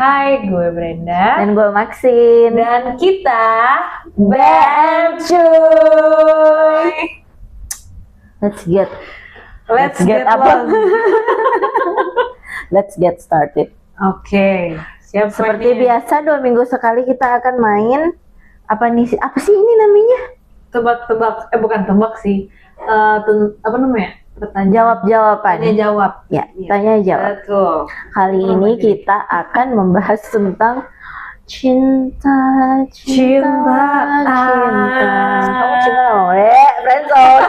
Hai, gue Brenda. Dan gue Maxine. Dan kita BM Cuy. Let's get apa? Let's get started. Oke, siap. Seperti biasa 2 minggu sekali kita akan main apa sih ini namanya? Tebak-tebak, bukan tebak sih. Apa namanya? Jawab-jawaban. Tanya jawab. Ya, tanya jawab. Betul. Kali ini kita akan membahas tentang cinta. Kamu cinta friendzone.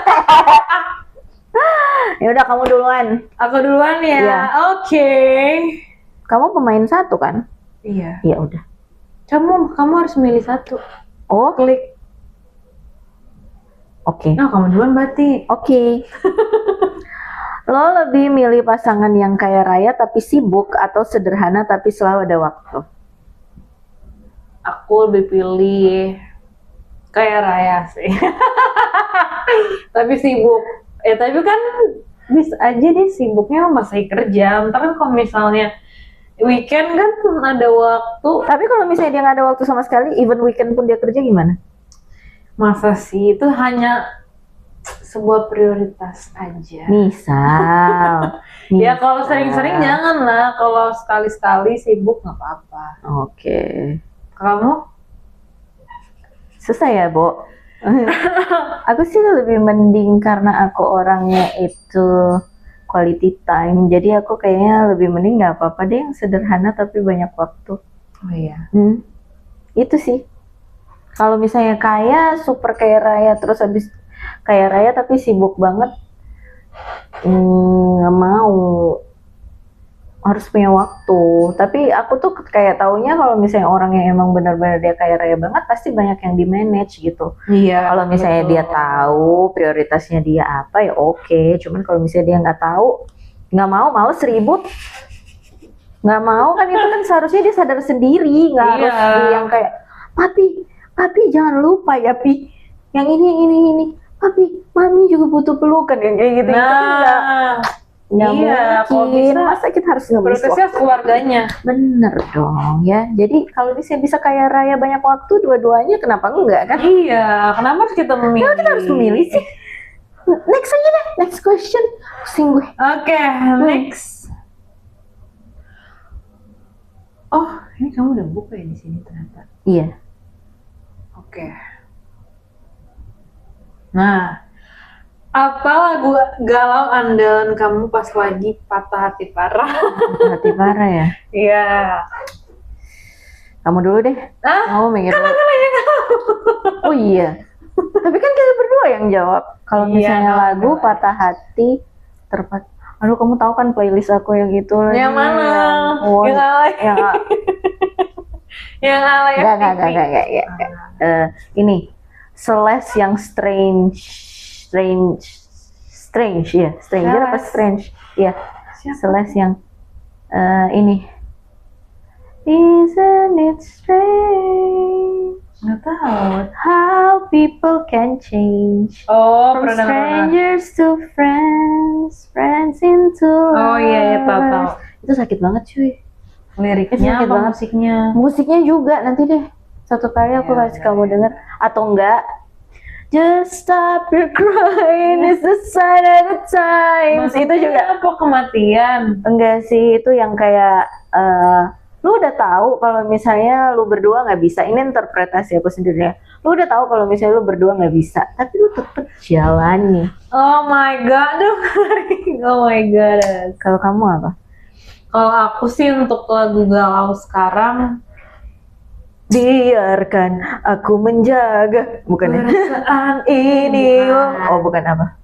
Ya udah, kamu duluan. Aku duluan ya. Iya. Oke. Kamu pemain 1 kan? Iya. Ya udah. Kamu harus milih satu. Oh, Klik. Oke. Nah, kamu duluan berarti. Oke. Lo lebih milih pasangan yang kaya raya tapi sibuk atau sederhana tapi selalu ada waktu? Aku lebih pilih kaya raya sih. Tapi sibuk. Tapi kan bisa aja dia sibuknya masih kerja. Ntar kan kalau misalnya weekend kan ada waktu. Tapi kalau misalnya dia nggak ada waktu sama sekali, even weekend pun dia kerja, gimana? Masa sih, itu hanya sebuah prioritas aja. Misal. Ya kalau sering-sering jangan lah. Kalau sekali-sekali sibuk nggak apa-apa. Oke. Kamu? Susah ya, Bo? Aku sih lebih mending karena aku orangnya itu quality time. Jadi aku kayaknya lebih mending nggak apa-apa deh yang sederhana tapi banyak waktu. Oh iya. Itu sih. Kalau misalnya kaya, super kaya raya, terus habis kaya raya tapi sibuk banget, nggak mau. Harus punya waktu. Tapi aku tuh kayak taunya kalau misalnya orang yang emang benar-benar dia kaya raya banget, pasti banyak yang di manage gitu. Iya. Kalau misalnya betul. dia tahu prioritasnya dia apa, ya oke. Cuman kalau misalnya dia nggak tahu, nggak mau, males ribut. Nggak mau kan, itu kan seharusnya dia sadar sendiri, nggak harus dia yang kayak, Papi jangan lupa ya Pi, yang ini, Papi, Mami juga butuh pelukan, yang kayak gitu. Nggak mungkin, masa kita harus ngebis prioritasnya keluarganya. Bener dong ya. Jadi kalau bisa kaya raya banyak waktu, dua-duanya kenapa enggak kan? Iya, kenapa harus kita memilih? Kenapa kita harus memilih sih? Next aja deh, next question. Pusing gue. Oke, next. Oh, ini kamu udah buka ya di sini ternyata. Iya. Oke. Nah, apa lagu galau andalan kamu pas lagi patah hati parah? Patah hati parah ya? Iya. Kamu dulu deh. Kamu mikir dulu. Oh iya. Tapi kan kita berdua yang jawab. Kalau misalnya lagu patah hati aduh, kamu tahu kan playlist aku yang itu lagi. Yang mana? Yang alay. Yang alay. Enggak. Ini Celeste yang strange ya. Stranger apa strange? Ya. Celeste yang ini. Isn't it strange? Nggak tahu. How people can change. Oh, from strangers to friends into lovers. Oh iya, tahu. Itu sakit banget cuy. Liriknya apa musiknya? Musiknya juga, nanti deh satu kali aku kasih kamu denger. Atau enggak, just stop your crying, it's the sign of the times. Itu juga apa kematian? Enggak sih, itu yang kayak lu udah tahu kalau misalnya lu berdua nggak bisa. Ini interpretasi aku sendiri ya. Lu udah tahu kalau misalnya lu berdua nggak bisa, tapi lu tetep jalani. Oh my god, oh my god. Kalau kamu apa? Kalau aku sih untuk lagu galau sekarang, biarkan aku menjaga, bukan perasaan ini. Oh, bukan apa?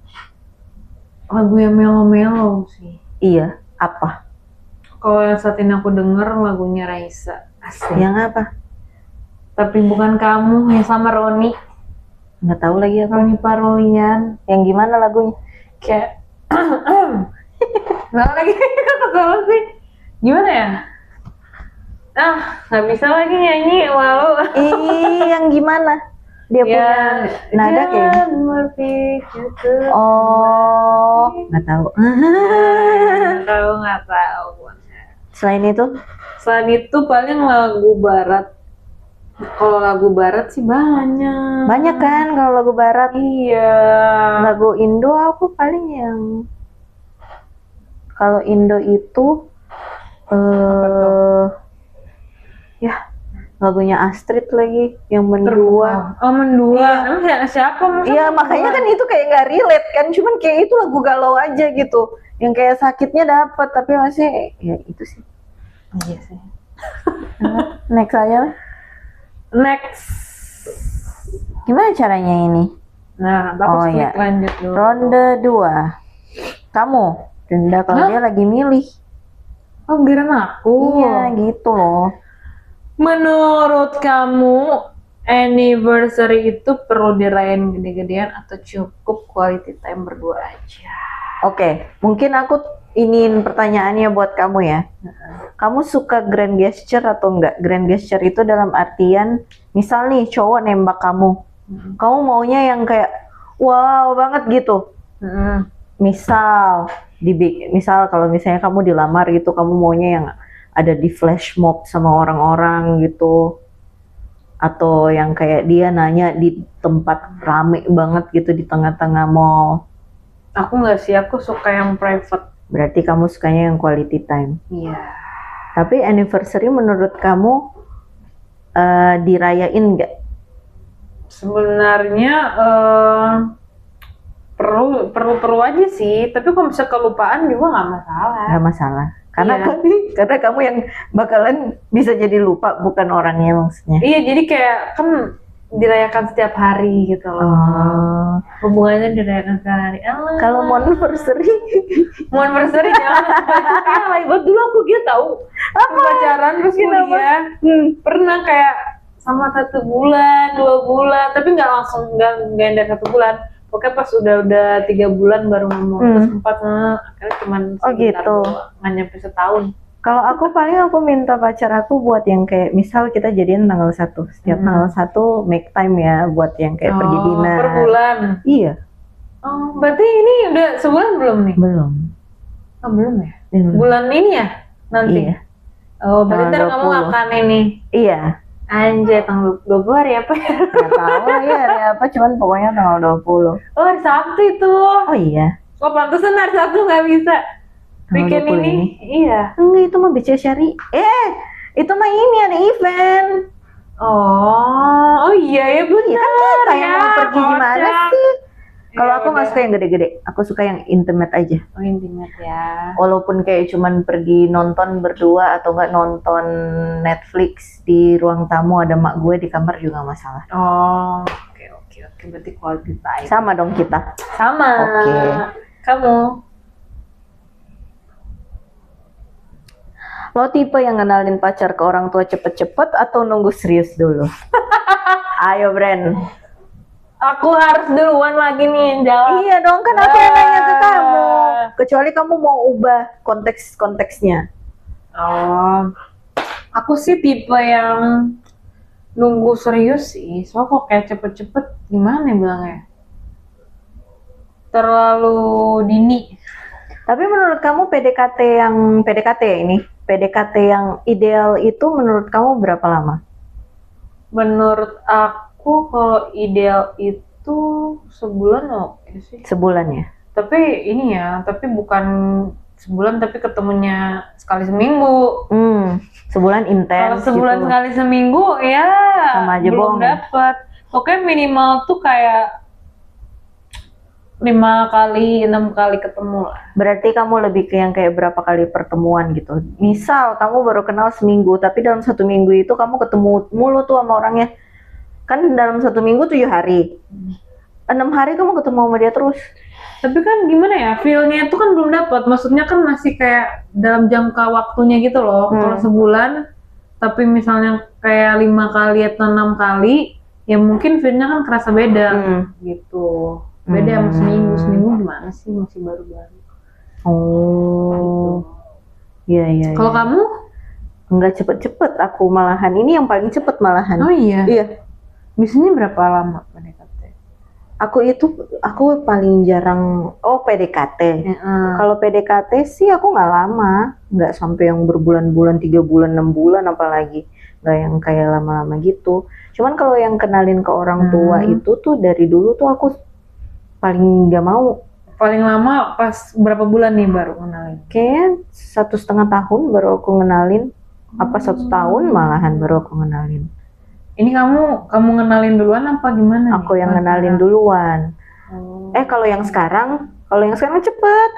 Lagu yang melo-melo sih. Iya, apa? Kalau yang saat ini aku denger lagunya Raisa. Asik. Yang apa? Tapi bukan kamu, yang sama Roni. Nggak tahu lagi apa. Roni Parolian. Yang gimana lagunya? Kayak nggak lagi kata sih. Gimana ya? Nggak bisa lagi nyanyi, malu. Yang gimana? Dia punya nada kayak nggak tahu. Nggak tahu. Selain itu Selain itu paling lagu barat. Kalau lagu barat sih banyak. Banyak kan kalau lagu barat. Iya. Lagu Indo aku paling yang kalau Indo itu ya lagunya Astrid lagi yang Mendua. Oh, Mendua. Emang siapa? Masa Iya Mendua? makanya kan itu kayak nggak relate kan, cuman kayak itu lagu galau aja gitu, yang kayak sakitnya dapat tapi masih ya itu sih. Iya sih. Next aja. Next. Gimana caranya ini? Nah, aku Oh, skip iya. lanjut dulu. Ronde 2. Kamu denda kalau Hah? dia lagi milih. Oh, giliran aku. Iya gitu loh. Menurut kamu, anniversary itu perlu dirayain gede-gedean atau cukup quality time berdua aja? Oke, mungkin aku iniin pertanyaannya buat kamu ya. Kamu suka grand gesture atau enggak? Grand gesture itu dalam artian, misal nih cowok nembak kamu, kamu maunya yang kayak wow banget gitu. Misal misal kalau misalnya kamu dilamar gitu, kamu maunya yang ada di flash mob sama orang-orang gitu, atau yang kayak dia nanya di tempat rame banget gitu di tengah-tengah mall. Aku nggak sih, aku suka yang private. Berarti kamu sukanya yang quality time. Iya. Tapi anniversary menurut kamu dirayain nggak? Sebenarnya perlu aja sih, tapi kalau misalnya kelupaan juga nggak masalah. Nggak masalah. Karena Iya. karena kamu yang bakalan bisa jadi lupa, bukan orangnya maksudnya. Iya, jadi kayak kan dirayakan setiap hari gitu loh. Oh. Hubungannya dirayakan setiap hari. Alah. Kalau mau anniversary, mau anniversary jangan lagi buat dulu aku gitu tahu. Aku pacaran terus kuliah. Pernah kayak sama 1 bulan, 2 bulan, tapi nggak langsung nggak dari 1 bulan. Pokoknya pas udah 3 bulan baru ngomong, terus 4 akhirnya cuman Oh, gitu. nggak nyampe setahun. kalau aku paling aku minta pacar aku buat yang kayak misal kita jadian tanggal 1. Setiap tanggal 1 make time ya buat yang kayak pergi dinner. Per bulan. Iya, Oh, berarti ini udah sebulan belum nih? belum. Oh, belum ya? Belum. Bulan ini ya? Nanti? Iya. Oh, berarti Tanggal ntar kamu 20. akan ini. Iya. Anjay, tanggal 20 hari apa ya? Nggak tahu lagi hari apa, cuman pokoknya tanggal 20. Oh, hari Sabtu itu. Oh iya. Oh, pantesan hari Sabtu nggak bisa Tanggal bikin 20 ini. ini. Iya. Enggak, itu mah BC Syari. Itu mah ini ada event. Oh iya ya benar. Iya kan kita yang mau pergi gimana kocak. sih? Kalau Ya aku nggak udah. suka yang gede-gede, aku suka yang intimate aja. Oh, intimate ya. Walaupun kayak cuman pergi nonton berdua atau nggak nonton Netflix di ruang tamu ada mak gue di kamar juga nggak masalah. Oh, oke. Berarti quality time. Sama dong kita. Sama. Oke. Kamu? Lo tipe yang ngenalin pacar ke orang tua cepet-cepet atau nunggu serius dulu? Ayo Bren. Aku harus duluan lagi nih yang jawab. Iya dong, kan aku yang nanya ke kamu. Kecuali kamu mau ubah konteks-konteksnya. Oh, aku sih tipe yang nunggu serius sih. Soalnya kok kayak cepet-cepet gimana ya bilangnya? Terlalu dini. Tapi menurut kamu PDKT ya ini, PDKT yang ideal itu menurut kamu berapa lama? Menurut aku kalau ideal itu sebulan oke sih. Sebulan ya? Tapi ini ya, tapi bukan sebulan tapi ketemunya sekali seminggu. Sebulan Kalau intens sebulan gitu. sekali seminggu ya Sama aja belum bohong. dapat. Pokoknya minimal tuh kayak 5 kali, 6 kali ketemu lah. Berarti kamu lebih ke yang kayak berapa kali pertemuan gitu. Misal kamu baru kenal seminggu, tapi dalam 1 minggu itu kamu ketemu mulu tuh sama orangnya. Kan dalam 1 minggu 7 hari. 6 hari kamu ketemu sama dia terus. Tapi kan gimana ya, feel-nya itu kan belum dapat. Maksudnya kan masih kayak dalam jangka waktunya gitu loh. Kalau sebulan, tapi misalnya kayak 5 kali atau 6 kali, ya mungkin feel-nya kan kerasa beda gitu. Beda sama seminggu gimana sih, masih baru-baru. Oh, Gitu. iya. Kalau kamu? Enggak cepet-cepet, aku malahan ini yang paling cepet malahan. Oh iya. Iya, Biasanya berapa lama PDKT? Aku paling jarang PDKT. Kalau PDKT sih aku nggak lama, nggak sampai yang berbulan-bulan, 3 bulan, 6 bulan apalagi, nggak yang kayak lama-lama gitu. Cuman kalau yang kenalin ke orang tua itu tuh dari dulu tuh aku paling nggak mau. Paling lama pas berapa bulan nih baru kenalin? Kayak 1,5 tahun baru aku ngenalin, apa 1 tahun malahan baru aku ngenalin. Ini kamu ngenalin duluan apa gimana? Aku yang ngenalin duluan. Kalau yang sekarang cepet.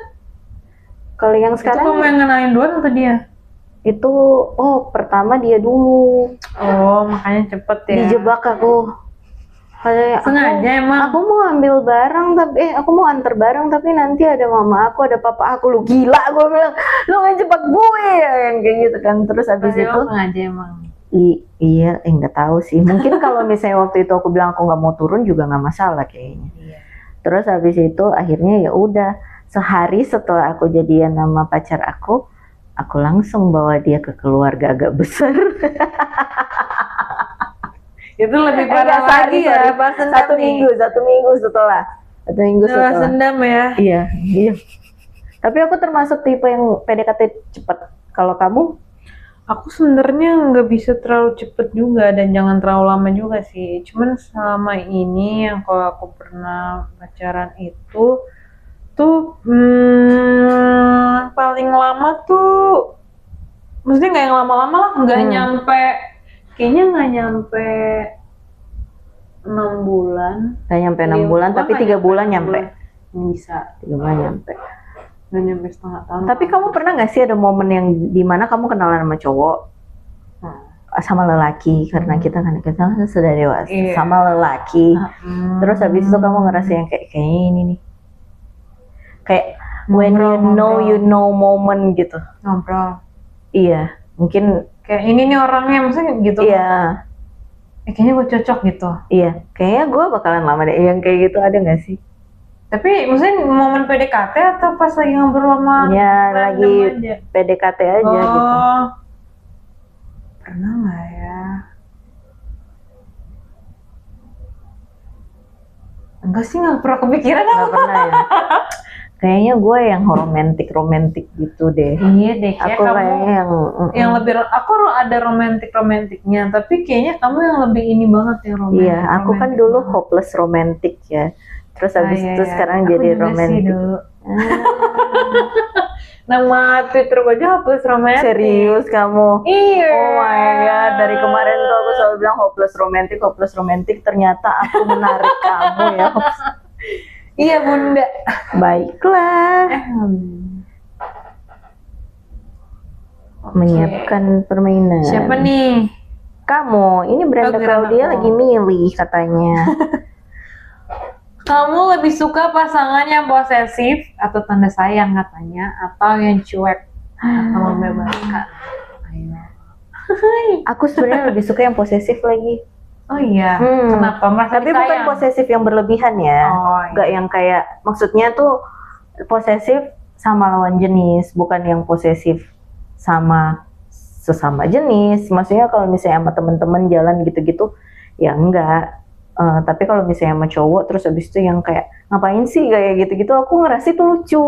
Kalau yang sekarang itu kamu yang ngenalin duluan atau dia? Itu pertama dia dulu. Makanya cepet ya. Dijebak aku. Sengaja emang. Aku mau ambil barang aku mau antar barang tapi nanti ada mama aku, ada papa aku. Lu gila, gue bilang, lu ngejebak gue ya, yang kayak gitu kan. Terus habis itu sengaja emang. Iya, nggak tahu sih. Mungkin kalau misalnya waktu itu aku bilang aku nggak mau turun juga nggak masalah kayaknya. Iya. Terus habis itu akhirnya ya udah, sehari setelah aku jadian sama pacar aku langsung bawa dia ke keluarga agak besar. Itu lebih parah lagi ya, pas satu minggu setelah. Sendam ya. Iya. Tapi aku termasuk tipe yang PDKT cepet. Kalau kamu? Aku sebenarnya nggak bisa terlalu cepet juga dan jangan terlalu lama juga sih. Cuman selama ini yang kalau aku pernah pacaran itu tuh paling lama tuh, maksudnya nggak yang lama-lama lah, nggak nyampe, kayaknya nggak nyampe 6 bulan. Nggak nyampe 6 bulan, tapi 3 bulan nyampe. Bisa. 3 bulan nyampe. Nggak nyampe setengah tahun. Tapi kamu pernah nggak sih ada momen yang dimana kamu kenalan sama cowok, sama lelaki, karena kita sudah dewasa, sama lelaki, terus habis itu kamu ngerasa yang kayaknya ini nih, kayak when you know moment gitu. Ngobrol. Iya, mungkin kayak ini nih orangnya, maksudnya gitu. Iya. Kayaknya gue cocok gitu. Iya, kayaknya gue bakalan lama deh. Yang kayak gitu ada nggak sih? Tapi maksudnya momen PDKT atau pas lagi ngobrol sama ya lagi aja? PDKT aja gitu. Pernah nggak ya? Enggak sih, nggak pernah kepikiran. Nggak pernah ya? Kayaknya gue yang romantik gitu deh. Iya deh, aku kayaknya yang lebih, aku ada romantiknya, tapi kayaknya kamu yang lebih ini banget yang romantik. Iya, aku kan dulu hopeless romantic ya. Terus habis itu sekarang aku jadi romantis. Nama Twitter gue aja hopeless romantic. Serius kamu? Iya. Oh my god, dari kemarin tuh aku selalu bilang hopeless romantic. Ternyata aku menarik kamu ya. Iya bunda. Baiklah. Menyiapkan permainan. Siapa nih? Kamu. Ini Brenda Claudia lagi milih katanya. Kamu lebih suka pasangan yang posesif atau tanda sayang katanya, atau yang cuek atau membebaskan? Aku sebenarnya lebih suka yang posesif lagi. Oh iya, kenapa? Merasa tapi bukan posesif yang berlebihan ya. Nggak yang kayak, maksudnya tuh posesif sama lawan jenis, bukan yang posesif sama sesama jenis. Maksudnya kalau misalnya sama temen-temen jalan gitu-gitu, ya enggak. Tapi kalau misalnya sama cowok terus habis itu yang kayak ngapain sih kayak gitu-gitu, aku ngerasa itu lucu.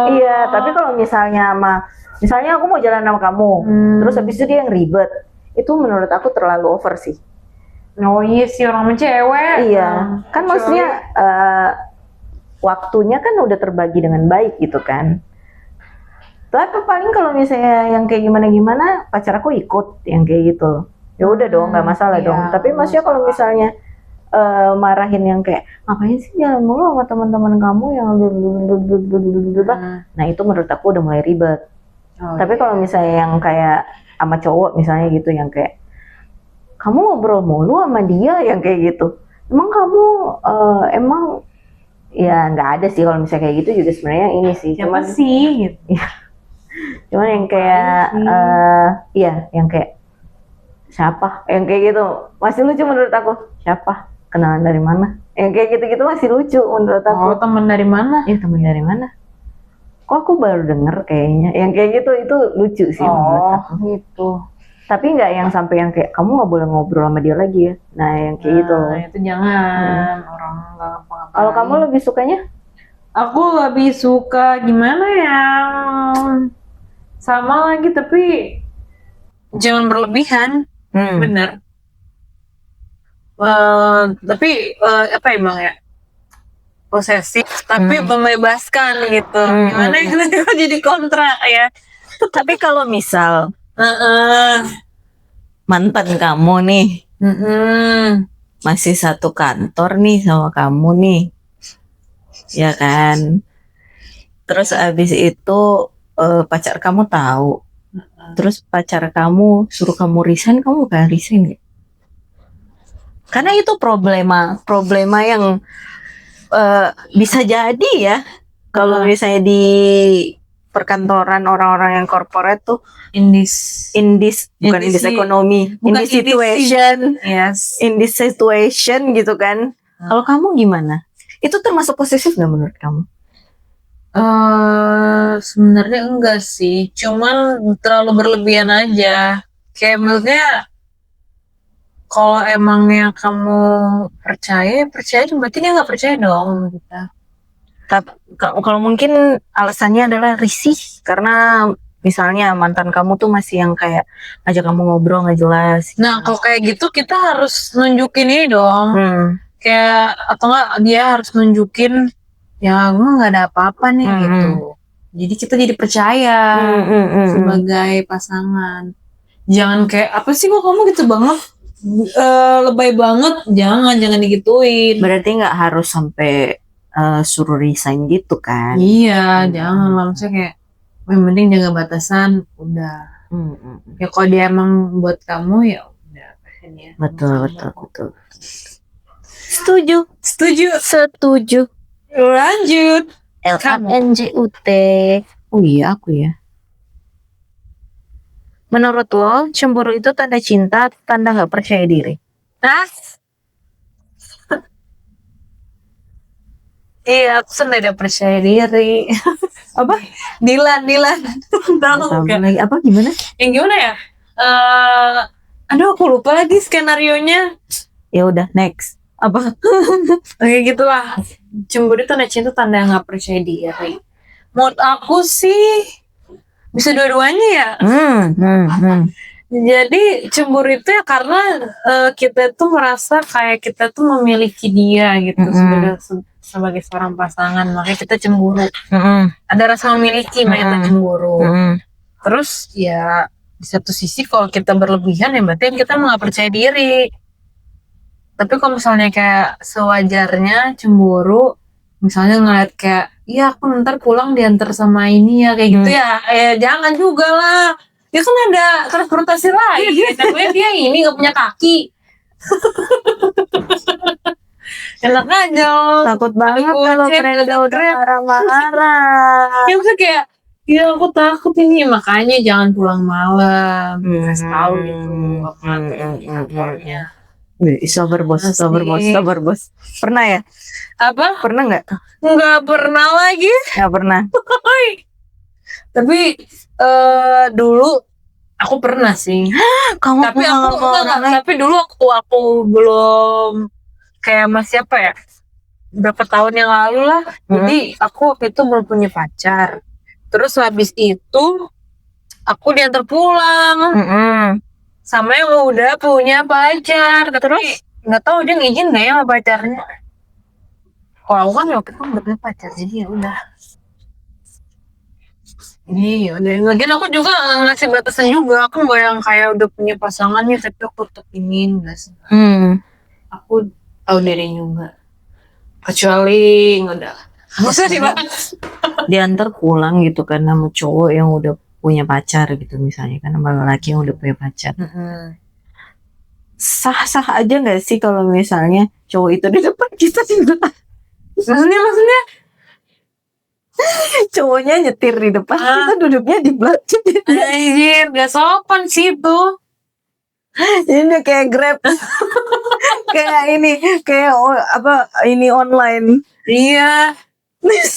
Iya, tapi kalau misalnya aku mau jalan sama kamu, terus habis itu dia yang ribet, itu menurut aku terlalu over sih. Oh iya sih, orang cewek. Iya, kan maksudnya waktunya kan udah terbagi dengan baik gitu kan. Tapi paling kalau misalnya yang kayak gimana-gimana, pacar aku ikut yang kayak gitu. Ya udah dong, nggak masalah dong. Tapi maksudnya kalau misalnya marahin yang kayak ngapain sih jalan mulu sama teman-teman kamu yang nah itu menurut aku udah mulai ribet. Tapi kalau misalnya yang kayak sama cowok misalnya gitu yang kayak kamu ngobrol mulu sama dia yang kayak gitu, emang kamu emang ya nggak ada sih kalau misalnya kayak gitu juga sebenarnya ini sih. Cuman sih gitu. Cuman yang kayak yang kayak siapa yang kayak gitu masih lucu menurut aku. Siapa, kenalan dari mana, yang kayak gitu-gitu masih lucu menurut aku. Teman dari mana? Iya, teman dari mana, kok aku baru denger kayaknya yang kayak gitu, itu lucu sih menurut aku. Gitu. Tapi nggak yang sampai yang kayak kamu nggak boleh ngobrol sama dia lagi ya. Nah yang kayak gitu loh. Itu jangan orang nggak ngapa-ngapain. Kalau kamu lebih sukanya? Aku lebih suka gimana ya? Sama lagi tapi jangan berlebihan. Bener. Tapi apa emang ya? Posesif tapi membebaskan gitu. Gimana ya? Jadi kontra ya. Tapi kalau misal mantan kamu nih masih satu kantor nih sama kamu nih, ya kan? Terus abis itu pacar kamu tahu, terus pacar kamu suruh kamu resign, kamu bakal resign gak? Karena itu problema yang bisa jadi ya kalau misalnya di perkantoran orang-orang yang corporate tuh in this economy, in this situation, in this situation gitu kan. Kalau kamu gimana? Itu termasuk posesif nggak menurut kamu? Sebenarnya enggak sih, cuman terlalu berlebihan aja. Kayak menurutnya kalau emangnya kamu percaya berarti dia nggak percaya dong kita. Kalau mungkin alasannya adalah risih karena misalnya mantan kamu tuh masih yang kayak ngajak kamu ngobrol nggak jelas. Nah kalau kayak gitu kita harus nunjukin ini dong. Kayak atau enggak dia harus nunjukin ya gue nggak ada apa-apa nih gitu. Jadi kita jadi percaya sebagai pasangan. Jangan kayak apa sih kok kamu gitu banget, lebay banget. Jangan digituin. Berarti nggak harus sampai suruh resign gitu kan? Iya, jangan lah. Maksudnya kayak yang penting jaga batasan udah. Ya kalau dia emang buat kamu ya udah. Betul. Setuju. Lanjut. LANJUT. Oh iya aku ya. Menurut lo cemburu itu tanda cinta, tanda nggak percaya diri? Iya, aku tidak percaya diri. Apa? Dilan. Tahu lagi apa gimana? Yang gimana ya? Aduh, aku lupa lagi skenarionya. Ya udah next. Apa? Oke, gitulah. Cemburu itu tanda cinta, tanda nggak percaya diri. Menurut aku sih bisa dua-duanya ya. Jadi cemburu itu ya karena kita tuh merasa kayak kita tuh memiliki dia gitu sebagai seorang pasangan, makanya kita cemburu. Ada rasa memiliki, makanya kita cemburu. Terus ya di satu sisi kalau kita berlebihan ya berarti kita nggak percaya diri. Tapi kalau misalnya kayak sewajarnya cemburu, misalnya ngeliat kayak iya aku ntar pulang diantar sama ini ya kayak gitu ya jangan juga lah. Ya kan ada transportasi lain. Namanya dia ini gak punya kaki. Enak aja loh. Takut banget kalau Frenda udah marah-marah. Ya maksudnya kayak ya aku takut ini, makanya jangan pulang malam. Kasih tahu gitu kantornya. Sabar bos. Pernah ya? Apa? Pernah nggak? Nggak pernah lagi. Nggak pernah. Tapi dulu aku pernah sih. Kamu tapi tapi dulu aku belum kayak masih apa ya? Berapa tahun yang lalu lah. Jadi aku waktu itu belum punya pacar. Terus habis itu aku diantar pulang. Sama yang udah punya pacar. Terus nggak tahu dia ngizin nggak ya sama pacarnya. Kalau aku kan waktu itu udah punya pacar, jadi ya udah. Iya, lagian aku juga ngasih batasan juga. Aku nggak yang kayak udah punya pasangannya tapi aku tetap ingin nggak sih. Aku tahu diri juga. Kecuali udah nggak usah dibahas. Diantar pulang gitu kan sama cowok yang udah punya pacar gitu misalnya kan, sama lelaki yang udah punya pacar. Sah-sah aja nggak sih kalau misalnya cowok itu di depan kita juga? Maksudnya cowoknya nyetir di depan, kita duduknya di belakang. Anjir, gak sopan sih itu. Ini kayak Grab. Kayak ini, kayak apa ini online. Iya.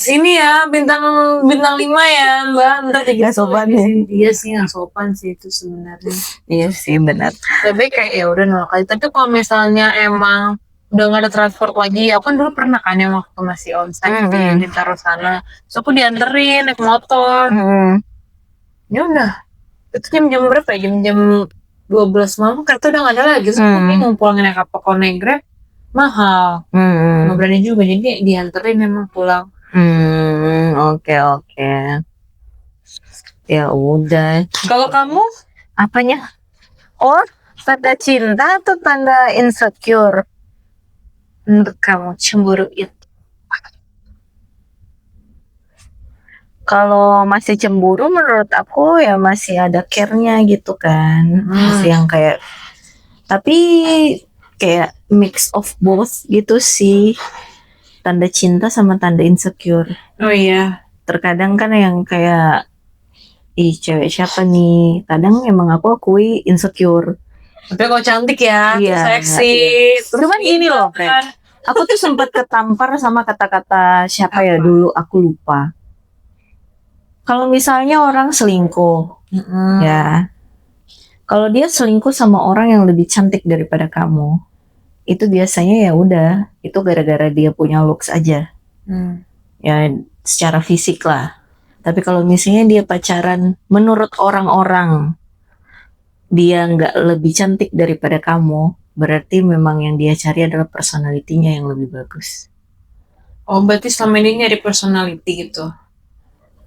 Ini ya bintang 5 ya Mbak. Ntar Nggak sopan ya. Iya sih nggak sopan sih itu sebenarnya. Iya sih benar. Tapi kayak ya udah nolak aja. Tapi kalau misalnya emang udah nggak ada transport lagi, aku kan dulu pernah kan yang waktu masih onsite ditaruh sana. So aku dianterin naik motor. Ya udah. Itu jam-jam berapa ya? Jam-jam 12 malam kereta udah nggak ada lagi. So aku bingung pulang naik apa? Kalau naik Grab mahal. Nggak berani juga. Jadi dianterin emang pulang. Oke. Ya udah. Kalau kamu Apanya? Oh, tanda cinta atau tanda insecure? Menurut kamu cemburu itu? Kalau masih cemburu menurut aku ya masih ada care-nya gitu kan. Masih yang kayak, tapi kayak mix of both gitu sih. Tanda cinta sama tanda insecure. Oh iya. Terkadang kan yang kayak, ih cewek siapa nih? Kadang emang aku akui insecure. Tapi kok cantik ya, Iya, seksi. Terus cuman ini loh, kan. Aku tuh sempat ketampar sama kata-kata siapa ya dulu, aku lupa. Kalau misalnya orang selingkuh, ya, kalau dia selingkuh sama orang yang lebih cantik daripada kamu, itu biasanya ya udah, itu gara-gara dia punya looks aja, ya secara fisik lah. Tapi kalau misalnya dia pacaran, menurut orang-orang dia nggak lebih cantik daripada kamu, berarti memang yang dia cari adalah personalitinya yang lebih bagus. Oh, berarti selama ini nyari personality gitu.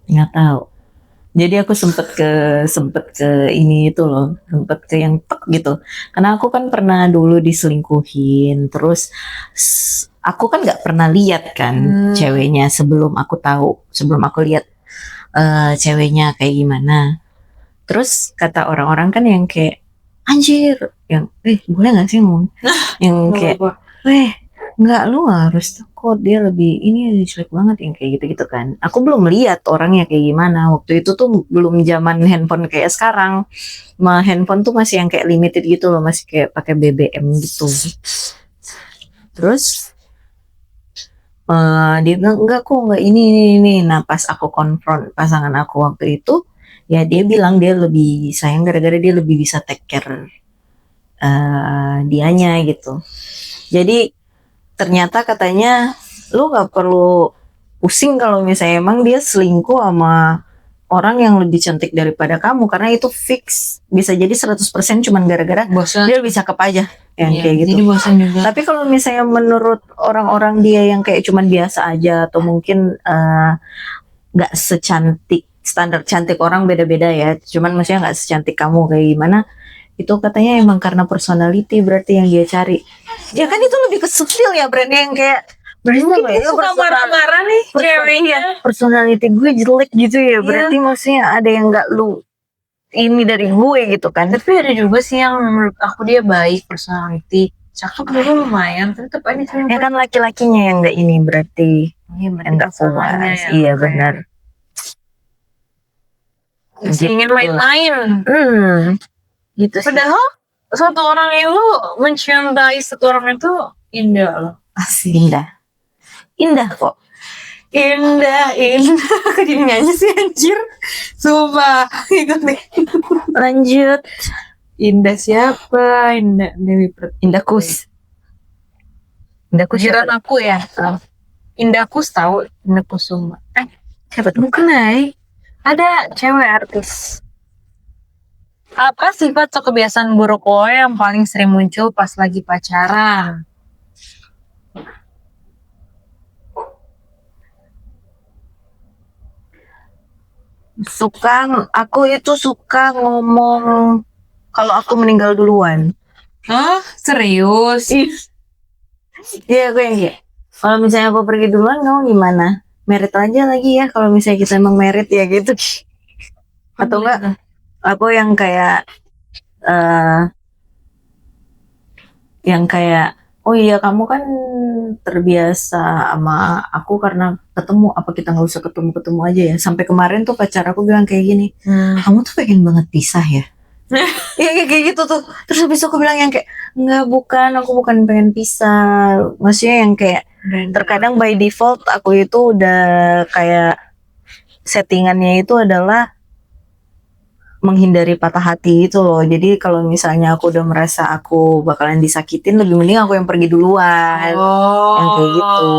Nggak tahu. Jadi aku sempet ke ini itu loh, sempet ke yang tek gitu. Karena aku kan pernah dulu diselingkuhin, terus aku kan nggak pernah lihat kan ceweknya sebelum aku lihat ceweknya kayak gimana. Terus kata orang-orang kan yang kayak anjir, yang boleh nggak sih ngomong, yang kayak nggak, lu nggak harus takut, dia lebih ini jelek banget, yang kayak gitu-gitu kan. Aku belum lihat orangnya kayak gimana waktu itu tuh, belum zaman handphone kayak sekarang. Handphone tuh masih yang kayak limited gitu loh, masih kayak pakai BBM gitu. Terus dia bilang enggak kok, enggak ini. Nah pas aku konfront pasangan aku waktu itu, ya dia bilang dia lebih sayang gara-gara dia lebih bisa take care dianya gitu. Jadi ternyata katanya lu gak perlu pusing kalau misalnya emang dia selingkuh sama orang yang lebih cantik daripada kamu, karena itu fix bisa jadi 100% cuman gara-gara bosan. Dia lebih cakep aja yang kayak gitu. Jadi bosan juga. Tapi kalau misalnya menurut orang-orang dia yang kayak cuman biasa aja, atau mungkin gak secantik, standar cantik orang beda-beda ya, cuman maksudnya gak secantik kamu kayak gimana, itu katanya emang karena personality berarti yang dia cari. Ya kan itu lebih ke subtil ya, brandnya yang kayak mungkin dia suka marah-marah nih ceweknya. Personality gue jelek gitu ya, berarti maksudnya ada yang gak lu ini dari gue gitu kan. Tapi ada juga sih yang menurut aku dia baik, personality cakep juga lumayan, tetap aja ya kan laki-lakinya yang gak ini berarti yang gak puas. Iya benar. Ingin main-main. Gitu sih. Padahal satu orang itu mencintai satu orang itu indah loh. Asik. Indah kok. Indah. Jadi nyanyi sih anjir. Sumpah. Ikut deh. Lanjut. Indah siapa? Indah Dewi Pertiwi. Indah Kus. Jiran aku ya. Indah Kus tahu. Indah Kusuma. Siapa tuh? Bukan ada cewek artis. Apa sifat atau kebiasaan buruk lo yang paling sering muncul pas lagi pacaran? Aku itu suka ngomong kalau aku meninggal duluan. Hah? Serius? Iya gue yang kayak, kalau misalnya aku pergi duluan kamu gimana? Merit aja lagi ya kalau misalnya kita emang merit ya gitu. Atau enggak, aku yang kayak oh iya kamu kan terbiasa sama aku karena ketemu, apa kita nggak usah ketemu aja ya. Sampai kemarin tuh pacar aku bilang kayak gini, kamu tuh pengen banget pisah ya. Ya kayak gitu tuh. Terus habis aku bilang yang kayak, enggak, bukan, aku bukan pengen pisah, maksudnya yang kayak Terkadang by default aku itu udah kayak settingannya itu adalah menghindari patah hati itu loh. Jadi kalau misalnya aku udah merasa aku bakalan disakitin, lebih mending aku yang pergi duluan. Yang kayak gitu.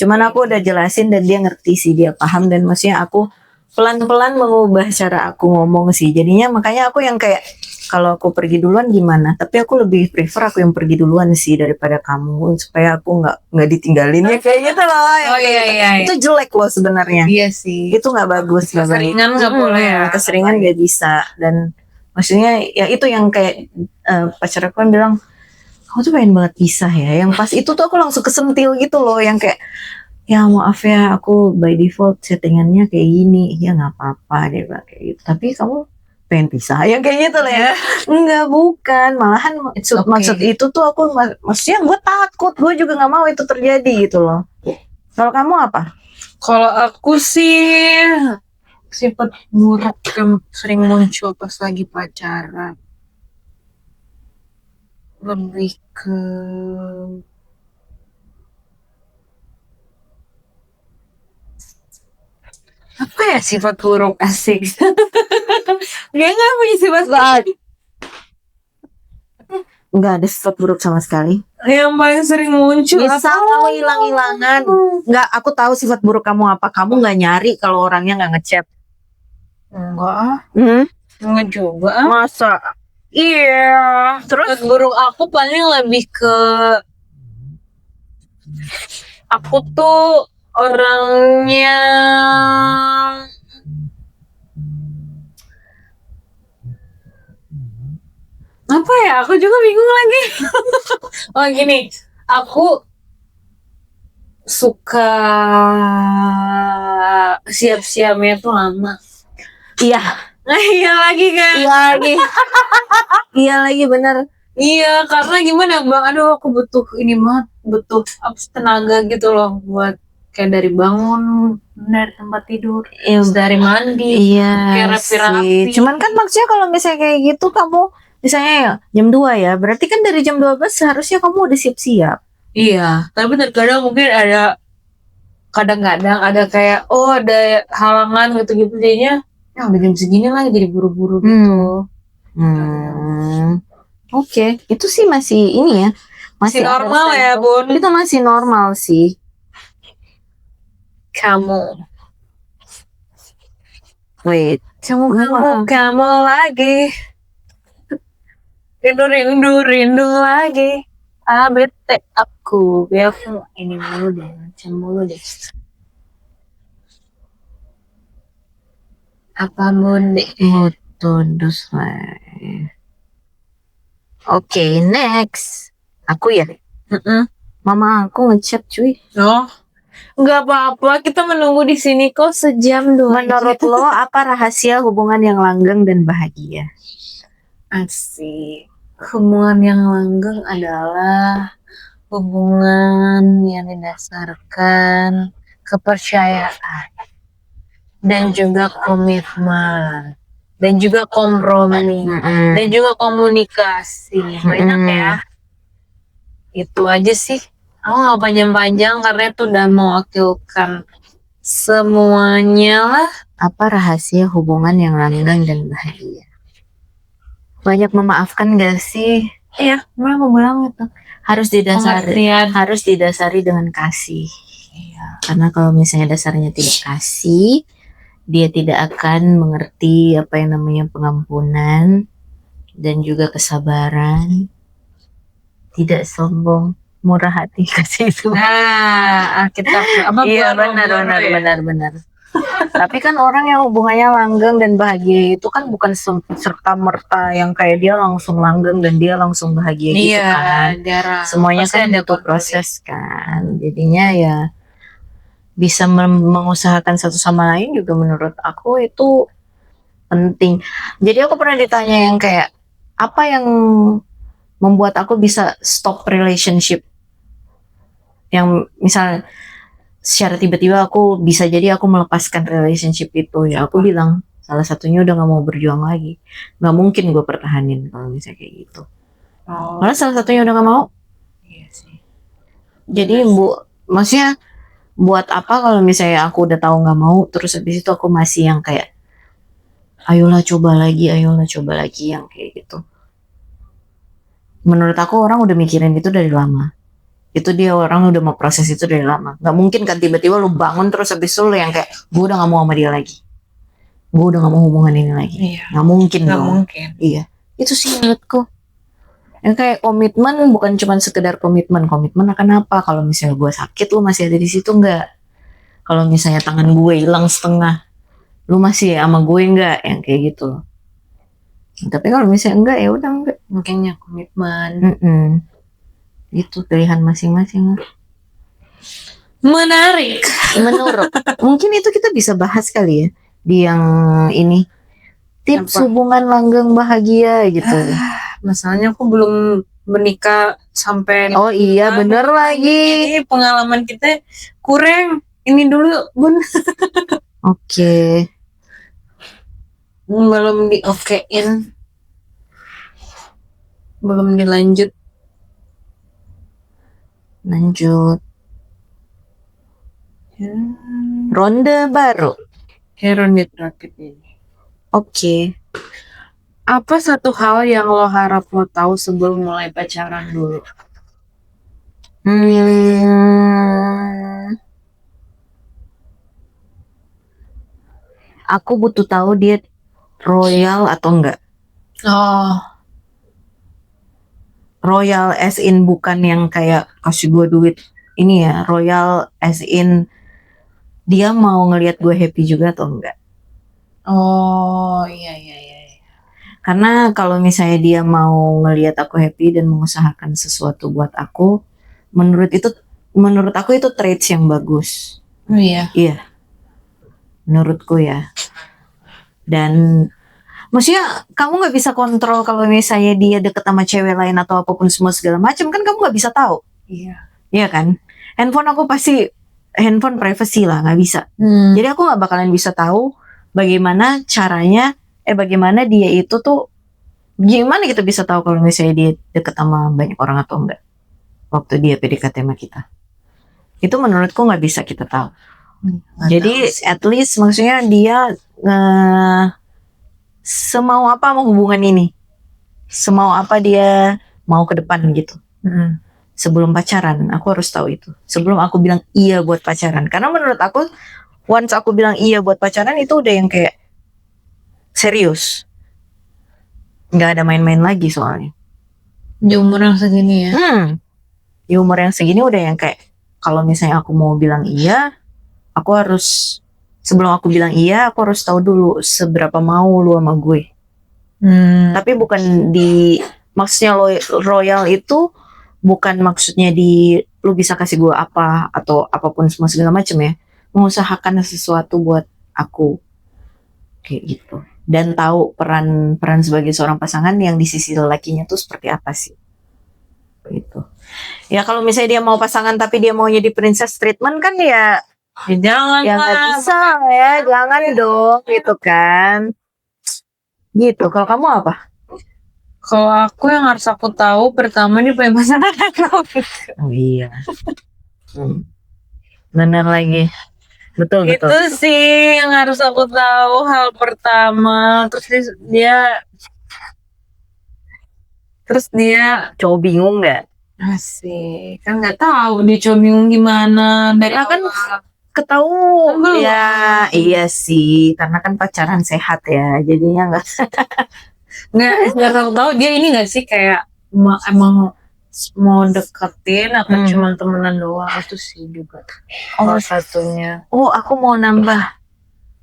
Cuman aku udah jelasin dan dia ngerti sih, dia paham, dan maksudnya aku pelan-pelan mengubah cara aku ngomong sih. Jadinya makanya aku yang kayak kalau aku pergi duluan gimana? Tapi aku lebih prefer aku yang pergi duluan sih daripada kamu, supaya aku nggak ditinggalin ya kayak gitu loh. Oh iya. Itu jelek loh sebenarnya. Iya sih. Itu nggak bagus. Keseringan nggak boleh ya. Keseringan nggak bisa. Dan maksudnya ya itu yang kayak pacar aku kan bilang, kamu tuh pengen banget pisah ya. Yang pas itu tuh aku langsung kesentil gitu loh, yang kayak, ya maaf ya, aku by default settingannya kayak gini. Ya nggak apa-apa dia bilang kayak gitu. Tapi kamu pengen pisah yang kayak gitu lah ya. Enggak, bukan, malahan maksud itu tuh aku maksudnya gue takut, gue juga nggak mau itu terjadi gitu loh. Kalau kamu apa? Kalau aku sih sifat buruk yang sering muncul pas lagi pacaran lebih ke apa ya, sifat buruk asik. Dia nggak punya sifat buruk. Nggak ada sifat buruk sama sekali. Yang paling sering muncul Misal kamu hilang-hilangan, nggak, aku tahu sifat buruk kamu apa. Kamu nggak nyari kalau orangnya nggak ngechat. Enggak, enggak juga. Masa? Iya. Terus buruk aku paling lebih ke aku tuh orangnya apa ya? Aku juga bingung lagi. Oh gini, aku suka siap-siapnya tuh lama. Iya. Iya lagi kan? Iya lagi. Iya lagi, bener. Iya, karena gimana bang? Aduh, aku butuh ini banget, butuh tenaga gitu loh buat kayak dari bangun dari tempat tidur, terus dari mandi, kayak rapi-rapi. Cuman kan maksudnya kalau misalnya kayak gitu kamu misalnya jam 2 ya, berarti kan dari jam 12 seharusnya kamu udah siap-siap. Iya, tapi terkadang mungkin ada kadang-kadang ada kayak ada halangan gitu-gitu jadinya ya udah jam segini lah jadi buru-buru gitu. Oke, itu sih masih ini ya, masih normal ya Bun. Itu masih normal sih. Kamu kamu lagi rindu lagi abete aku biar ini mulu deh, macam mulu deh. Apa munde tundus lah. Oke, next aku ya. Mama aku ngechat cuy. Nggak apa-apa, kita menunggu di sini kok sejam doang. Menurut lo apa rahasia hubungan yang langgeng dan bahagia? Asik. Hubungan yang langgeng adalah hubungan yang didasarkan kepercayaan dan juga komitmen dan juga kompromi dan juga komunikasi. Banyak ya. Itu aja sih. Aku nggak panjang-panjang karena itu udah mewakilkan semuanya lah. Apa rahasia hubungan yang langgeng dan bahagia? Banyak memaafkan gak sih? Iya, mau bilang itu. Harus didasari dengan kasih. Iya. Karena kalau misalnya dasarnya tidak kasih, dia tidak akan mengerti apa yang namanya pengampunan dan juga kesabaran. Tidak sombong, murah hati, kasih itu. Nah, kita iya benar. Tapi kan orang yang hubungannya langgeng dan bahagia itu kan bukan serta merta yang kayak dia langsung langgeng dan dia langsung bahagia gitu kan. Semuanya kan butuh proses kan. Jadinya ya bisa mengusahakan satu sama lain juga menurut aku itu penting. Jadi aku pernah ditanya yang kayak apa yang membuat aku bisa stop relationship, yang misalnya secara tiba-tiba aku bisa jadi aku melepaskan relationship itu, ya aku bilang salah satunya udah gak mau berjuang lagi, gak mungkin gue pertahanin kalau misalnya kayak gitu. Malah salah satunya udah gak mau. Iya sih. Jadi maksudnya buat apa kalau misalnya aku udah tahu nggak mau, terus habis itu aku masih yang kayak, ayolah coba lagi yang kayak gitu. Menurut aku orang udah mikirin itu dari lama. Itu dia orang udah mau proses itu dari lama. Nggak mungkin kan tiba-tiba lu bangun terus habis itu lu yang kayak, gue udah nggak mau sama dia lagi. Gue udah gak mau hubungan ini lagi. Iya. Nggak mungkin Nggak dong. mungkin. Iya. Itu sih menurutku. Yang kayak komitmen bukan cuma sekedar komitmen. Komitmen akan apa? Kalau misalnya gue sakit, lu masih ada di situ nggak? Kalau misalnya tangan gue hilang setengah, lu masih sama gue nggak? Yang kayak gitu. Tapi kalau misalnya enggak, ya udah enggak. Makanya komitmen. Itu pilihan masing-masing. Menarik. Menurut. Mungkin itu kita bisa bahas kali ya. Di yang ini. Tips hubungan langgeng bahagia gitu. Masalahnya aku belum menikah sampai. Oh iya bener lagi. Jadi pengalaman kita kurang. Ini dulu bun. Oke. Belum di okein. Belum dilanjut. Lanjut. Ronde baru. Ronde terakhir ini. Oke. Apa satu hal yang lo harap lo tahu sebelum mulai pacaran dulu? Aku butuh tahu dia royal atau enggak. Oh. Royal as in bukan yang kayak kasih gue duit. Ini ya, royal as in dia mau ngelihat gue happy juga atau enggak. Oh, iya. Karena kalau misalnya dia mau ngelihat aku happy dan mengusahakan sesuatu buat aku, menurut aku itu traits yang bagus. Oh iya. Iya. Menurutku ya. Dan maksudnya kamu nggak bisa kontrol kalau misalnya dia deket sama cewek lain atau apapun semua segala macam, kan kamu nggak bisa tahu. Iya. Iya kan? Handphone privacy lah, nggak bisa. Jadi aku nggak bakalan bisa tahu bagaimana caranya, bagaimana dia itu tuh, gimana kita bisa tahu kalau misalnya dia deket sama banyak orang atau enggak waktu dia PDKT sama kita. Itu menurutku nggak bisa kita tahu. Jadi at least maksudnya dia semau apa mau hubungan ini, semau apa dia mau ke depan gitu. Sebelum pacaran aku harus tahu itu. Sebelum aku bilang iya buat pacaran. Karena menurut aku once aku bilang iya buat pacaran itu udah yang kayak serius. Nggak ada main-main lagi soalnya. Di umur yang segini ya? Di umur yang segini udah yang kayak kalau misalnya aku mau bilang iya, aku harus sebelum aku bilang iya, aku harus tahu dulu seberapa mau lu sama gue. Tapi bukan maksudnya royal itu bukan maksudnya lu bisa kasih gue apa atau apapun semua segala macam ya. Mengusahakan sesuatu buat aku kayak gitu. Dan tahu peran sebagai seorang pasangan yang di sisi lelakinya tuh seperti apa sih. Gitu. Ya kalau misalnya dia mau pasangan tapi dia maunya di princess treatment kan ya jangan ya nggak bisa ya, jangan dong gitu kan. Gitu. Kalau kamu apa? Kalau aku yang harus aku tahu pertama nih punya pasangan aku. Oh iya. Benar lagi. Betul. Itu sih yang harus aku tahu hal pertama. Terus dia cowok bingung nggak? Asik. Kan nggak tahu dia cowok bingung gimana dari kan ketahuan ya. Iya sih, karena kan pacaran sehat ya, jadinya nggak tahu dia ini nggak sih kayak emang mau deketin atau cuma temenan doang. Itu sih juga satunya. Aku mau nambah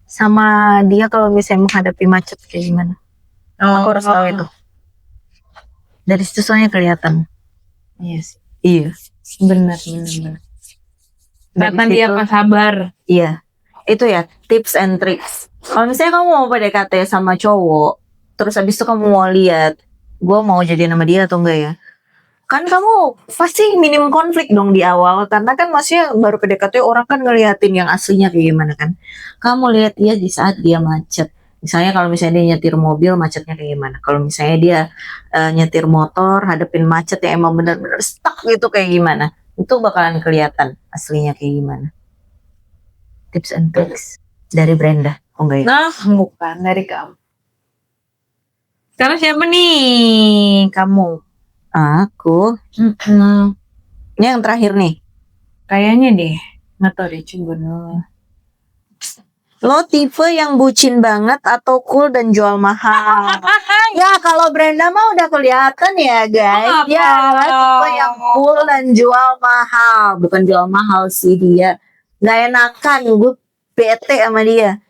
sama dia kalau misalnya menghadapi macet kayak gimana. Aku harus tahu itu. Dari situ soalnya kelihatan. Iya sih. Iya. Benar. Kelihatan dia apa sabar. Iya. Itu ya tips and tricks. Kalau misalnya kamu mau PDKT sama cowok, terus abis itu kamu mau lihat gue mau jadi nama dia atau enggak ya, kan kamu pasti minim konflik dong di awal, karena kan maksudnya baru PDKT orang kan ngeliatin yang aslinya kayak gimana kan. Kamu lihat dia di saat dia macet, misalnya kalau misalnya dia nyetir mobil macetnya kayak gimana, kalau misalnya dia nyetir motor hadapin macet yang emang benar-benar stuck gitu kayak gimana. itu bakalan kelihatan aslinya kayak gimana. Tips and tricks dari Brenda. Oh enggak ya? Nah, bukan dari kamu. Sekarang siapa nih? Kamu. Aku. Ini yang terakhir nih. Kayaknya deh. Nggak tahu deh, coba dulu. Lo tipe yang bucin banget atau cool dan jual mahal? Ya kalau Brenda mah udah kelihatan ya guys. Ya tipe yang cool dan jual mahal. Bukan jual mahal sih dia. Gak enakan, gue bete sama dia.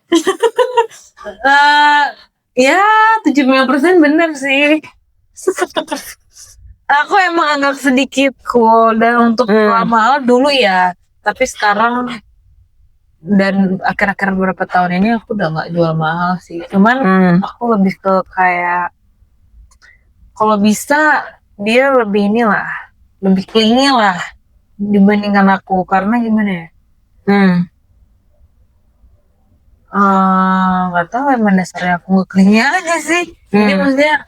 Ya 75% bener sih. Aku emang agak sedikit cool dan untuk jual mahal dulu ya. Tapi sekarang dan akhir-akhir beberapa tahun ini aku udah nggak jual mahal sih. Cuman aku lebih ke kayak kalau bisa dia lebih inilah, lebih clingy lah dibandingkan aku. Karena gimana ya? Nggak tahu emang dasarnya aku nggak clingy aja sih. Jadi maksudnya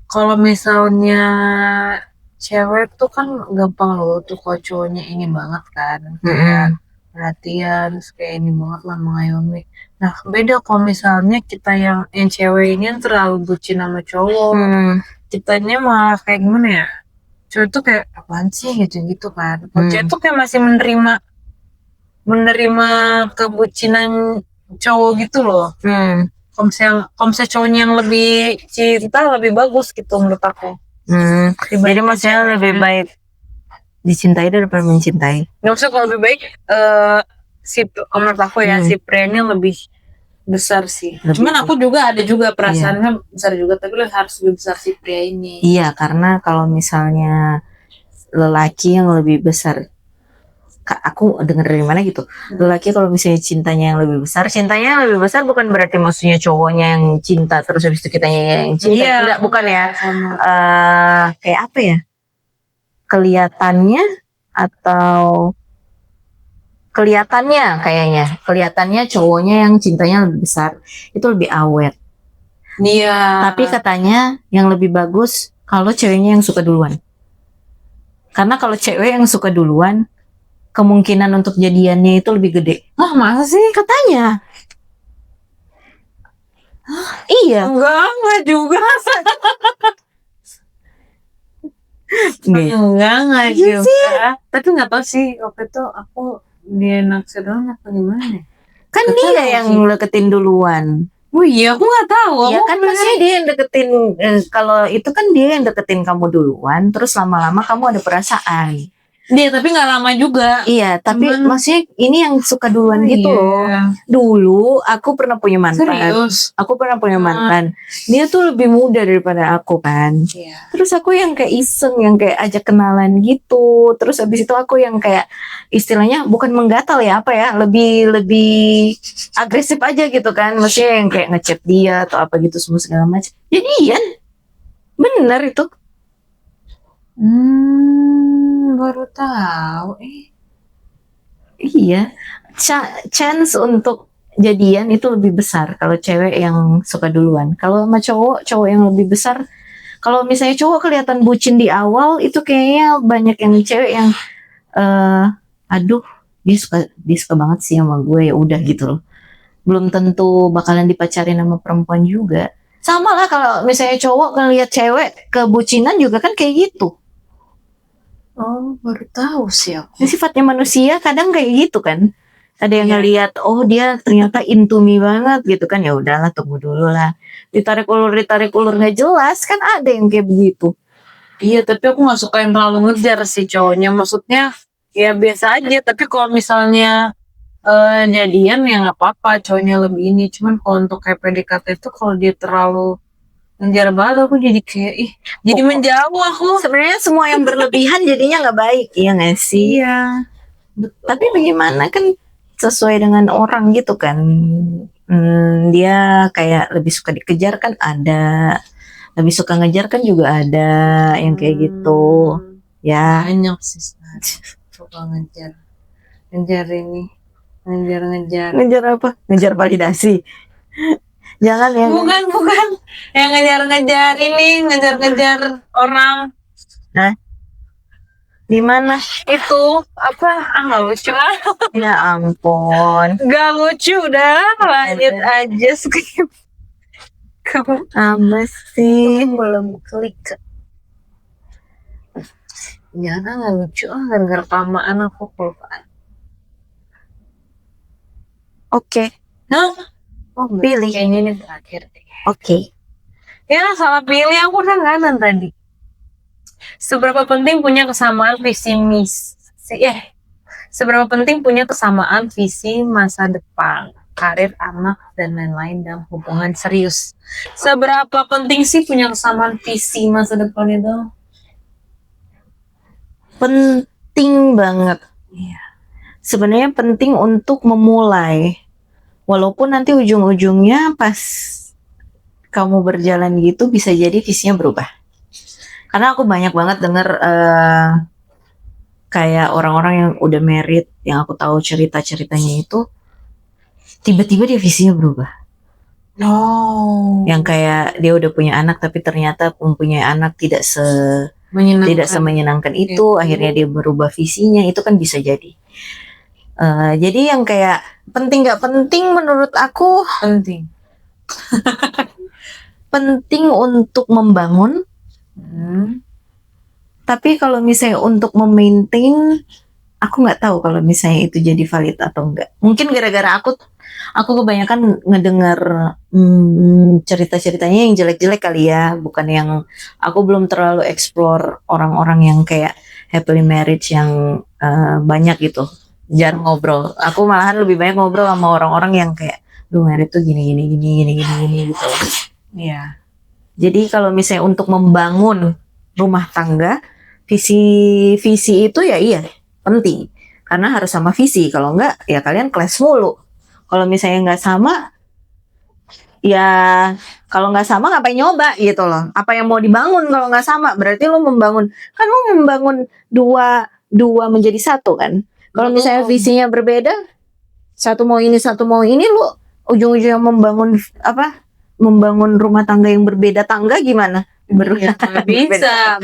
kalau misalnya cewek tuh kan gampang loh tuh kalau cowoknya ingin banget kan. Kayak perhatian, terus kayak ini banget lah mengayomi. Nah beda kalau misalnya kita yang cewek ini yang terlalu bucin sama cowok, kitanya malah kayak gimana ya, cowok tuh kayak apaan sih gitu kan. Cewek tuh kayak masih menerima kebucinan cowok gitu loh. Kalau misalnya cowoknya yang lebih cinta lebih bagus gitu menurut aku. Jadi maksudnya lebih baik dicintai daripada mencintai. Nggak usah, kalau lebih baik menurut aku ya si prenya lebih besar sih. Cuman aku juga ada juga perasaannya besar juga, tapi harus lebih besar si pria ini. Iya, karena kalau misalnya lelaki yang lebih besar, aku dengar dari mana gitu, lelaki kalau misalnya cintanya yang lebih besar bukan berarti maksudnya cowoknya yang cinta terus habis itu kitanya yang cinta. Enggak, bukan ya. Kayak apa ya? Kelihatannya cowoknya yang cintanya lebih besar itu lebih awet. Iya. Tapi katanya yang lebih bagus kalau ceweknya yang suka duluan. Karena kalau cewek yang suka duluan, kemungkinan untuk jadiannya itu lebih gede. Masa sih? Katanya. Iya. Enggak juga. Enggak juga. Tapi nggak tahu sih waktu itu aku dia naksir doang apa gimana? Kan dia yang deketin duluan. Oh iya, aku nggak tahu. Ya kan maksudnya dia yang deketin. Kalau itu kan dia yang deketin kamu duluan, terus lama-lama kamu ada perasaan. Dia tapi nggak lama juga. Iya, tapi maksudnya ini yang suka duluan gitu loh. Dulu aku pernah punya mantan. Serius? Aku pernah punya mantan. Dia tuh lebih muda daripada aku kan. Terus aku yang kayak iseng, yang kayak ajak kenalan gitu. Terus abis itu aku yang kayak istilahnya bukan menggatal ya, apa ya, lebih agresif aja gitu kan. Maksudnya yang kayak ngechat dia atau apa gitu semua segala macam. Jadian. Bener itu. Baru tahu. Iya, chance untuk jadian itu lebih besar kalau cewek yang suka duluan. Kalau sama cowok yang lebih besar. Kalau misalnya cowok kelihatan bucin di awal, itu kayaknya banyak yang cewek yang aduh, dia suka banget sih sama gue, ya udah gitu loh. Belum tentu bakalan dipacarin sama perempuan juga. Sama lah kalau misalnya cowok ngelihat cewek kebucinan juga kan kayak gitu. Oh, baru tahu sih aku. Ini sifatnya manusia kadang kayak gitu kan. Ada yang ngelihat, oh dia ternyata into me banget gitu kan, ya udahlah tunggu dulu lah. Ditarik ulur nggak jelas kan, ada yang kayak begitu. Iya, tapi aku nggak suka yang terlalu ngejar sih cowoknya. Maksudnya ya biasa aja. Tapi kalau misalnya jadian ya nggak apa-apa, cowoknya lebih ini. Cuman kalau untuk kayak PDKT itu kalau dia terlalu ngejar banget, aku jadi kayak jadi menjauh aku. Sebenarnya semua yang berlebihan jadinya nggak baik, iya nggak sih? Iya. Tapi bagaimana kan sesuai dengan orang gitu kan. Dia kayak lebih suka dikejar kan ada, lebih suka ngejar kan juga ada yang kayak gitu. Ya. Banyak sih suka ngejar ini, ngejar apa? Ngejar validasi. Jangan ya. Bukan yang ngejar ini, ngejar orang. Nah, Di mana? Itu apa? Nggak lucu. Ya ampun. Nggak lucu dah. Lanjut aja skip. Kamu Apa sih? belum klik. Jangan nggak lucu. Gara-gara kelamaan aku kelupaan. Oke. Hah? Oh, pilih. Kayaknya ini terakhir deh. Oke. Ya salah pilih, aku udah kanan tadi. Seberapa penting punya kesamaan visi misi? Seberapa penting punya kesamaan visi masa depan, karir, anak, dan lain-lain dalam hubungan serius? Seberapa penting sih punya kesamaan visi masa depan itu? Penting banget. Iya. Sebenarnya penting untuk memulai. Walaupun nanti ujung-ujungnya pas kamu berjalan gitu bisa jadi visinya berubah. Karena aku banyak banget denger kayak orang-orang yang udah married, yang aku tahu cerita-ceritanya itu tiba-tiba dia visinya berubah. Oh. Yang kayak dia udah punya anak tapi ternyata mempunyai anak tidak semenyenangkan itu, akhirnya dia berubah visinya, itu kan bisa jadi. Jadi yang kayak penting nggak penting menurut aku Penting. penting untuk membangun. Tapi kalau misalnya untuk memaintain, aku nggak tahu kalau misalnya itu jadi valid atau enggak. Mungkin gara-gara aku kebanyakan ngedengar cerita-ceritanya yang jelek-jelek kali ya, bukan yang aku belum terlalu explore orang-orang yang kayak happily marriage yang banyak gitu. Jarang ngobrol. Aku malahan lebih banyak ngobrol sama orang-orang yang kayak, duh married tuh gini gitu. Iya. Jadi kalau misalnya untuk membangun rumah tangga, visi itu ya iya penting. Karena harus sama visi. Kalau enggak ya kalian clash mulu. Kalau misalnya nggak sama, ya kalau nggak sama ngapain nyoba gitu loh. Apa yang mau dibangun kalau nggak sama? Berarti lo membangun dua menjadi satu kan. Kalau misalnya visinya berbeda, satu mau ini, lo ujung-ujungnya membangun rumah tangga yang berbeda tangga gimana? Bisa.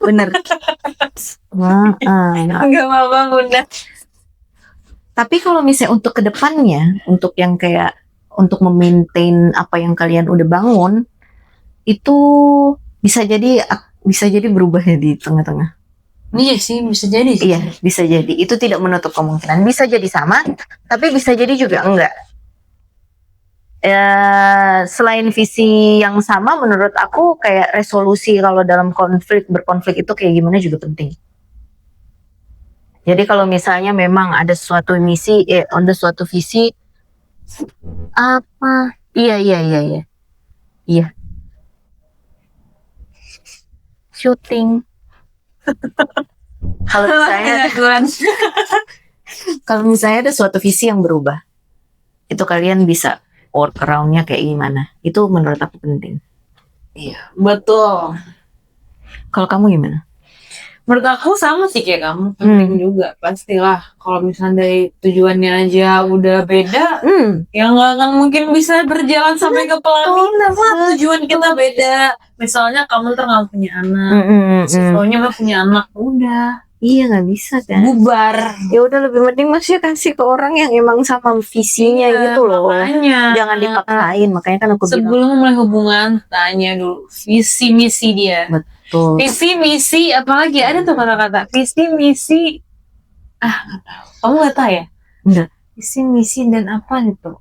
Bener. Nggak mau bangun dah. Tapi kalau misalnya untuk kedepannya, untuk yang kayak untuk memaintain apa yang kalian udah bangun, itu bisa jadi berubah ya di tengah-tengah. Iya sih, bisa jadi sih. Iya, bisa jadi. Itu tidak menutup kemungkinan. Bisa jadi sama, tapi bisa jadi juga enggak. Selain visi yang sama, menurut aku kayak resolusi kalau dalam berkonflik itu kayak gimana juga penting. Jadi kalau misalnya memang ada suatu misi, ada suatu visi, apa? Iya. Syuting. Kalau misalnya ada suatu visi yang berubah, itu kalian bisa workaround-nya kayak gimana? Itu menurut aku penting. Iya, betul. Kalau kamu gimana? Menurut aku sama sih kayak kamu, penting juga pastilah. Kalau misalnya dari tujuannya aja udah beda, ya nggak akan mungkin bisa berjalan sampai ke pelaminan lah. Tujuan kita beda. Misalnya kamu nggak punya anak, siswanya nggak punya anak, udah. Iya nggak bisa kan? Bubar. Ya udah lebih penting masih kasih ke orang yang emang sama visinya gitu loh. Makanya. Jangan dipaksain. Makanya kan aku sebelum mulai hubungan tanya dulu visi misi dia. Betul. Visi misi apalagi ada tuh kata-kata visi misi. Nggak tahu. Kamu nggak tahu ya? Enggak. Visi misi dan apa itu?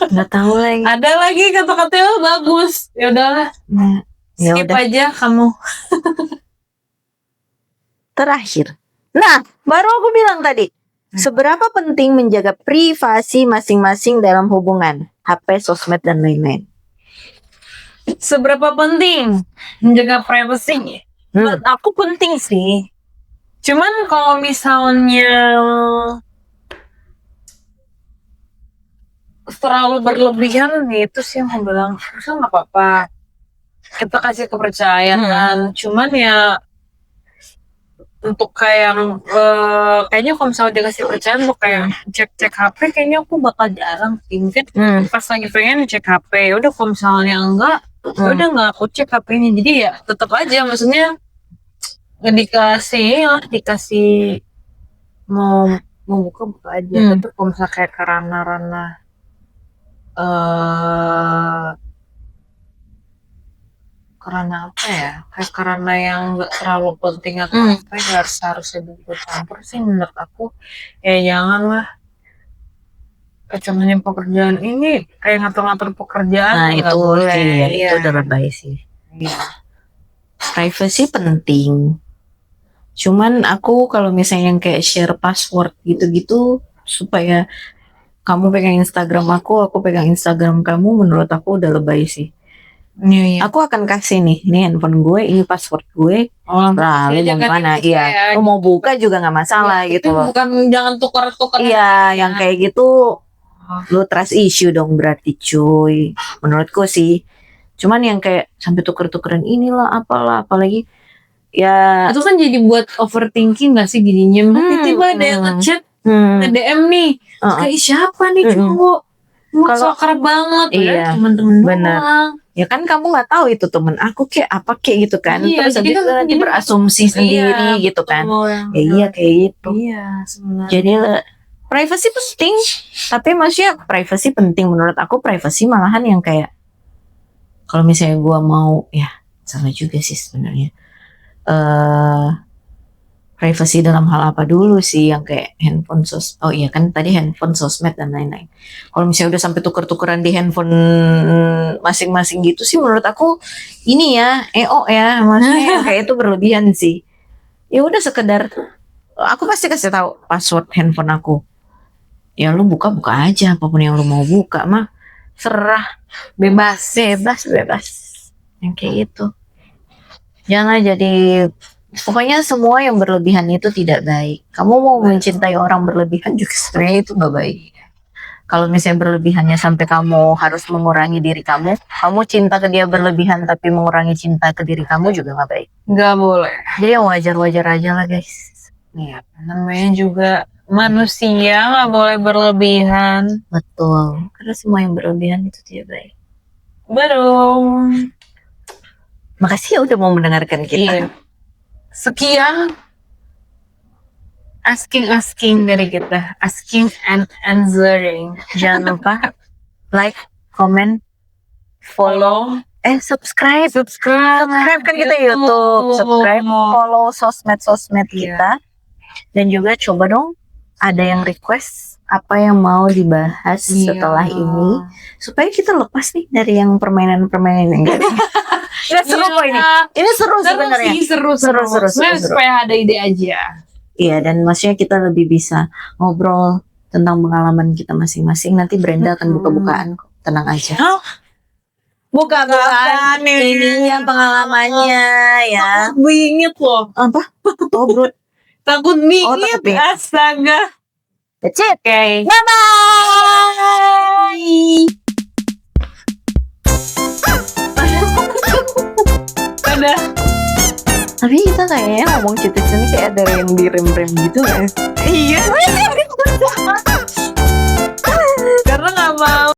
Nggak tahu lagi. Ada lagi kata-katanya bagus. Ya udahlah. Skip aja kamu. Terakhir. Nah, baru aku bilang tadi. Seberapa penting menjaga privasi masing-masing dalam hubungan, HP, sosmed, dan lain-lain. Seberapa penting menjaga privasi? Buat aku penting sih. Cuman kalau misalnya terlalu berlebihan itu sih yang aku bilang, nggak apa-apa. Kita kasih kepercayaan. Cuman ya untuk kayak kayaknya kalau misalnya dia kasih kepercayaan untuk kayak cek HP, kayaknya aku bakal jarang sih. Mungkin pas lagi pengen cek HP, udah kalau misalnya enggak, udah nggak aku cek HP-nya. Jadi ya tetap aja, maksudnya dikasih mau buka aja. Tapi kalau misalnya kayak ranah karena apa ya, kayak karena yang nggak terlalu penting atau apa yang harusnya ikut campur sih menurut aku ya jangan lah. Cuman pekerjaan ini kayak ngatur-ngatur pekerjaan. Nah itu boleh, itu udah lebay sih. Privacy penting. Cuman aku kalau misalnya yang kayak share password gitu-gitu supaya kamu pegang Instagram aku pegang Instagram kamu, menurut aku udah lebay sih. Aku akan kasih nih handphone gue, ini password gue. Lalu yang mana? Iya, lu mau buka juga nggak masalah gitu loh. Bukan jangan tukar-tukar. Iya, yang kayak gitu lu trust issue dong berarti cuy. Menurutku sih. Cuman yang kayak sampai tuker-tukeran inilah apalah, apalagi ya itu kan jadi buat overthinking gak sih jadinya. Tiba-tiba ada yang ngechat, nge-DM nih. Kayak siapa nih cowok? Kalau akrab banget ya, teman-teman doang. Ya kan kamu nggak tahu itu temen aku kayak apa kayak gitu kan. Terus jadi kan nanti berasumsi sendiri gitu kan. Ya iya kayak gitu. Iya sebenarnya. Jadi privacy penting, tapi maksudnya privacy penting menurut aku. Privacy malahan yang kayak kalau misalnya gua mau, ya sama juga sih sebenarnya. Privacy dalam hal apa dulu sih, yang kayak handphone oh iya kan tadi handphone, sosmed dan lain-lain. Kalau misalnya udah sampai tuker-tukeran di handphone masing-masing gitu sih menurut aku ini ya EO ya, maksudnya kayak itu berlebihan sih. Ya udah sekedar aku pasti kasih tahu password handphone aku. Ya lu buka aja apapun yang lu mau buka mah, serah, bebas. Yang kayak gitu. Jangan jadi, pokoknya semua yang berlebihan itu tidak baik. Kamu mau mencintai orang berlebihan juga sebenarnya itu gak baik. Kalau misalnya berlebihannya sampai kamu harus mengurangi diri kamu cinta ke dia berlebihan tapi mengurangi cinta ke diri kamu juga gak baik. Gak boleh. Jadi wajar-wajar aja lah guys. Iya, namanya juga manusia, gak boleh berlebihan. Betul, karena semua yang berlebihan itu tidak baik. Baru. Makasih ya udah mau mendengarkan kita. Iya. Sekian asking dari kita, asking and answering. Jangan lupa like, comment, follow, subscribe kan kita YouTube, subscribe, follow sosmed kita, dan juga coba dong ada yang request apa yang mau dibahas setelah ini supaya kita lepas nih dari yang permainan yang ini seru kok ini seru sebenarnya, seru supaya ada ide aja. Iya, dan maksudnya kita lebih bisa ngobrol tentang pengalaman kita masing-masing. Nanti Brenda akan buka-bukaan kok, tenang aja. Buka-bukaan ini yang pengalamannya ya. Bingit loh. Apa? Oh bro, takut bingit. Astaga. That's it. Okay. Bye-bye. Dadah. Tapi kita kayaknya ngomong cerita-cerita kayak ada yang di rem-rem gitu ya. Iya.